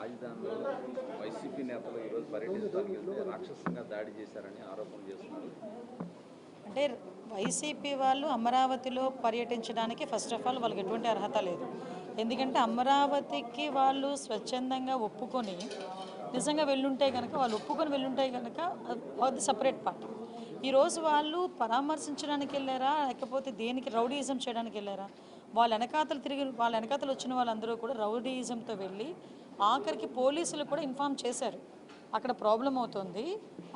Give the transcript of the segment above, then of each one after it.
రాజధానిలో వైసీపీ నేతలు ఈరోజు పర్యటించడానికి వెళ్తే రాక్షసంగా దాడి చేశారని ఆరోపణలు చేస్తున్నారు. అంటే వైసీపీ వాళ్ళు అమరావతిలో పర్యటించడానికి ఫస్ట్ ఆఫ్ ఆల్ వాళ్ళకి ఎటువంటి అర్హత లేదు. ఎందుకంటే అమరావతికి వాళ్ళు స్వచ్ఛందంగా ఒప్పుకొని నిజంగా వెళ్ళుంటే కనుక వాళ్ళు ఒప్పుకొని వెళ్ళుంటే కనుక అది సపరేట్ పార్ట్. ఈరోజు వాళ్ళు పరామర్శించడానికి వెళ్ళారా లేకపోతే దేనికి రౌడీయిజం చేయడానికి వెళ్ళారా? వాళ్ళ వెనకాతలు వచ్చిన వాళ్ళందరూ కూడా రౌడీయిజంతో వెళ్ళి ఆఖరికి పోలీసులు కూడా ఇన్ఫామ్ చేశారు అక్కడ ప్రాబ్లం అవుతుంది,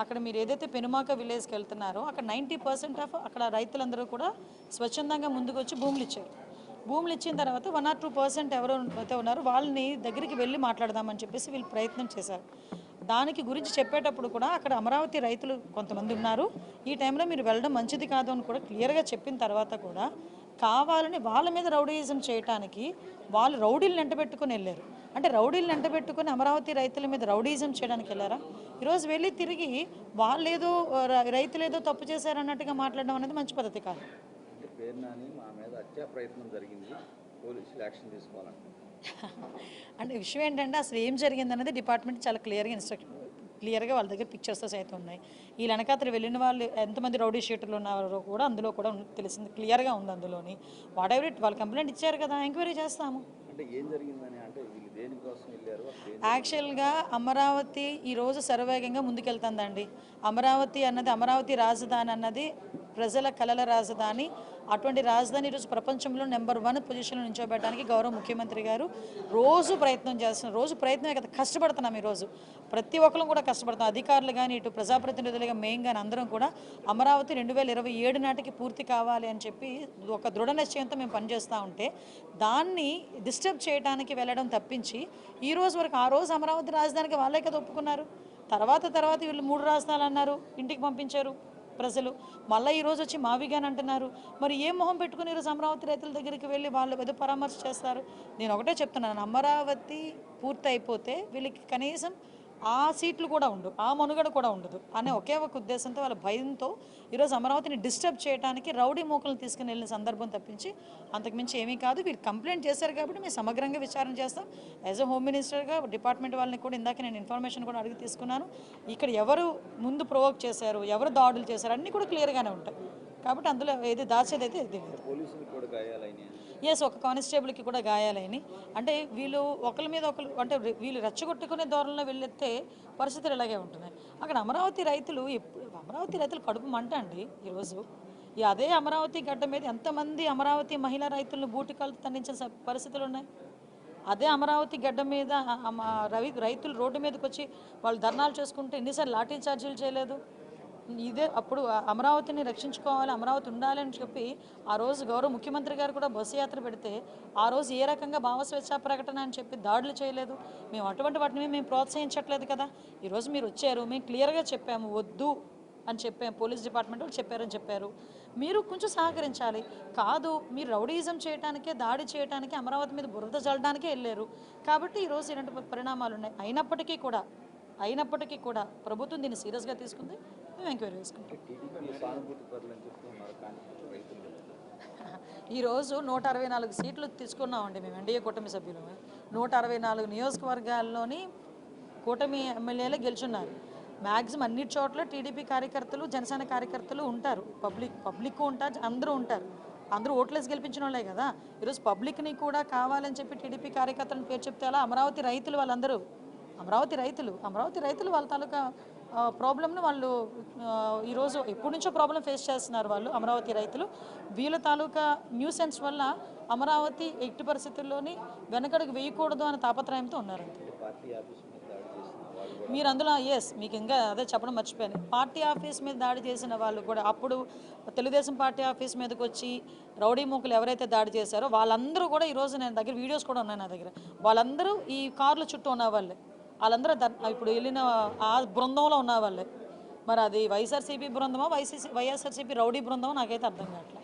అక్కడ మీరు ఏదైతే పెనుమాక విలేజ్కి వెళ్తున్నారో అక్కడ 90% ఆఫ్ అక్కడ రైతులందరూ కూడా స్వచ్ఛందంగా ముందుకు వచ్చి భూములు ఇచ్చారు. భూములు ఇచ్చిన తర్వాత 1 or 2% ఎవరో అయితే ఉన్నారో వాళ్ళని దగ్గరికి వెళ్ళి మాట్లాడదామని చెప్పేసి వీళ్ళు ప్రయత్నం చేశారు. దానికి గురించి చెప్పేటప్పుడు కూడా అక్కడ అమరావతి రైతులు కొంతమంది ఉన్నారు, ఈ టైంలో మీరు వెళ్ళడం మంచిది కాదు అని కూడా క్లియర్గా చెప్పిన తర్వాత కూడా కావాలని వాళ్ళ మీద రౌడీయిజం చేయడానికి వాళ్ళు రౌడీలను ఎంటబెట్టుకుని వెళ్ళారు. అంటే రౌడీలను ఎంటబెట్టుకుని అమరావతి రైతుల మీద రౌడీయిజం చేయడానికి వెళ్ళారా? ఈరోజు వెళ్ళి తిరిగి వాళ్ళేదో రైతులేదో తప్పు చేశారన్నట్టుగా మాట్లాడడం అనేది మంచి పద్ధతి కాదు. మా మీద హత్యా ప్రయత్నం జరిగింది, పోలీసులు యాక్షన్ తీసుకోవాలంటే అంటే విషయం ఏంటంటే అసలు ఏం జరిగిందనేది డిపార్ట్మెంట్ చాలా క్లియర్గా వాళ్ళ దగ్గర పిక్చర్స్తో సైతం ఉన్నాయి. ఈ వెనకాతలు వెళ్ళిన వాళ్ళు ఎంతమంది రౌడీ షీటర్లు ఉన్నారో కూడా అందులో కూడా తెలిసింది, క్లియర్గా ఉంది అందులోని. వాట్ ఎవర్ ఇట్, వాళ్ళు కంప్లైంట్ ఇచ్చారు కదా, ఎంక్వైరీ చేస్తాము. యాక్చువల్గా అమరావతి ఈరోజు శరవేగంగా ముందుకెళ్తుందండి. అమరావతి రాజధాని అన్నది ప్రజల కలల రాజధాని. అటువంటి రాజధాని ఈరోజు ప్రపంచంలో నెంబర్ 1 పొజిషన్లో నిల్చోబెట్టడానికి గౌరవ ముఖ్యమంత్రి గారు రోజు ప్రయత్నం చేస్తున్నారు. రోజు ప్రయత్నమే కదా, కష్టపడుతున్నాం. ఈరోజు ప్రతి ఒక్కరు కూడా కష్టపడుతున్నాం, అధికారులు కానీ ఇటు ప్రజాప్రతినిధులుగా మెయిన్ కానీ అందరం కూడా అమరావతి 2027 నాటికి పూర్తి కావాలి అని చెప్పి ఒక దృఢ నిశ్చయంతో మేము పనిచేస్తూ ఉంటే దాన్ని డిస్టర్బ్ చేయడానికి వెళ్ళడం తప్పించి ఈ రోజు వరకు ఆ రోజు అమరావతి రాజధానికి వాళ్ళే కదా ఒప్పుకున్నారు. తర్వాత వీళ్ళు 3 రాజధానులు అన్నారు, ఇంటికి పంపించారు ప్రజలు. మళ్ళీ ఈరోజు వచ్చి మావిగాని అంటున్నారు. మరి ఏ మొహం పెట్టుకుని ఈరోజు అమరావతి రైతుల దగ్గరికి వెళ్ళి వాళ్ళు ఏదో పరామర్శ చేస్తారు? నేను ఒకటే చెప్తున్నాను, అమరావతి పూర్తి అయిపోతే వీళ్ళకి కనీసం ఆ సీట్లు కూడా ఉండవు, ఆ మనుగడ కూడా ఉండదు అనే ఒకే ఒక ఉద్దేశంతో వాళ్ళ భయంతో ఈరోజు అమరావతిని డిస్టర్బ్ చేయడానికి రౌడీ మూకలను తీసుకుని వెళ్ళిన సందర్భం తప్పించి అంతకుమించి ఏమీ కాదు. వీళ్ళు కంప్లైంట్ చేశారు కాబట్టి మేము సమగ్రంగా విచారణ చేస్తాం. యాజ్ అ హోమ్ మినిస్టర్గా డిపార్ట్మెంట్ వాళ్ళని కూడా ఇందాక నేను ఇన్ఫర్మేషన్ కూడా అడిగి తీసుకున్నాను. ఇక్కడ ఎవరు ముందు ప్రొవోక్ చేశారు, ఎవరు దాడులు చేశారు అన్నీ కూడా క్లియర్గానే ఉంటాయి. కాబట్టి అందులో ఏది దాచేది అయితే ఇది ఒక కానిస్టేబుల్కి కూడా గాయాలైనాయి. అంటే వీళ్ళు ఒకరి మీద ఒకరు అంటే వీళ్ళు రెచ్చగొట్టుకునే ధోరణిలో వెళ్ళితే పరిస్థితులు ఇలాగే ఉంటున్నాయి. అక్కడ అమరావతి రైతులు కడుపు మంట అండి. ఈరోజు అదే అమరావతి గడ్డ మీద ఎంతమంది అమరావతి మహిళా రైతులను బూటికాలతో తన్నించిన పరిస్థితులు ఉన్నాయి. అదే అమరావతి గడ్డ మీద రైతులు రోడ్డు మీదకి వచ్చి వాళ్ళు ధర్నాలు చేసుకుంటే ఎన్నిసార్లు లాఠీ చార్జీలు చేయలేదు? ఇదే అప్పుడు అమరావతిని రక్షించుకోవాలి, అమరావతి ఉండాలి అని చెప్పి ఆ రోజు గౌరవ ముఖ్యమంత్రి గారు కూడా బస్సు యాత్ర పెడితే ఆ రోజు ఏ రకంగా భావస్వేచ్ఛా ప్రకటన అని చెప్పి దాడులు చేయలేదు. మేము అటువంటి వాటిని మేము ప్రోత్సహించట్లేదు కదా. ఈరోజు మీరు వచ్చారు, మేము క్లియర్గా చెప్పాము వద్దు అని చెప్పాము, పోలీస్ డిపార్ట్మెంట్ వాళ్ళు చెప్పారు. మీరు కొంచెం సహకరించాలి. కాదు, మీరు రౌడీయిజం చేయడానికే, దాడి చేయడానికి, అమరావతి మీద బురద చల్లడానికే వెళ్ళారు. కాబట్టి ఈరోజు ఇలాంటి పరిణామాలు ఉన్నాయి. అయినప్పటికీ కూడా ప్రభుత్వం దీన్ని సీరియస్గా తీసుకుంది, మేము ఎంక్వైరీ చేసుకుంటాం. ఈరోజు 164 సీట్లు తీసుకున్నామండి మేము ఎన్డీఏ కూటమి సభ్యులు. 164 నియోజకవర్గాల్లోని కూటమి ఎమ్మెల్యేలే గెలుచున్నారు. మ్యాక్సిమం అన్ని చోట్ల టీడీపీ కార్యకర్తలు, జనసేన కార్యకర్తలు ఉంటారు, పబ్లిక్ ఉంటారు, అందరూ ఉంటారు. అందరూ ఓట్లేసి గెలిపించిన వాళ్ళే కదా. ఈరోజు పబ్లిక్ని కూడా కావాలని చెప్పి టీడీపీ కార్యకర్తలను పేరు చెప్తే అలా అమరావతి రైతులు వాళ్ళందరూ అమరావతి రైతులు వాళ్ళ తాలూకా ప్రాబ్లమ్ను వాళ్ళు ఈరోజు ఎప్పటి నుంచో ప్రాబ్లం ఫేస్ చేస్తున్నారు. వాళ్ళు అమరావతి రైతులు వీళ్ళ తాలూకా న్యూసెన్స్ వల్ల అమరావతి ఎట్టి పరిస్థితుల్లోని వెనకడుగు వేయకూడదు అనే తాపత్రయంతో ఉన్నారు. మీరు అందులో మీకు ఇంకా అదే చెప్పడం మర్చిపోయాను. పార్టీ ఆఫీస్ మీద దాడి చేసిన వాళ్ళు కూడా అప్పుడు తెలుగుదేశం పార్టీ ఆఫీస్ మీదకి వచ్చి రౌడీ మూకలు ఎవరైతే దాడి చేశారో వాళ్ళందరూ కూడా ఈరోజు నేను దగ్గర వీడియోస్ కూడా ఉన్నాయి నా దగ్గర. వాళ్ళందరూ ఈ కార్ల చుట్టూ ఉన్న వాళ్ళే, వాళ్ళందరూ ఇప్పుడు వెళ్ళిన ఆ బృందంలో ఉన్న వాళ్ళే. మరి అది వైఎస్ఆర్సీపీ బృందమో వైఎస్ఆర్సీపీ రౌడీ బృందమో నాకైతే అర్థం కావట్లేదు.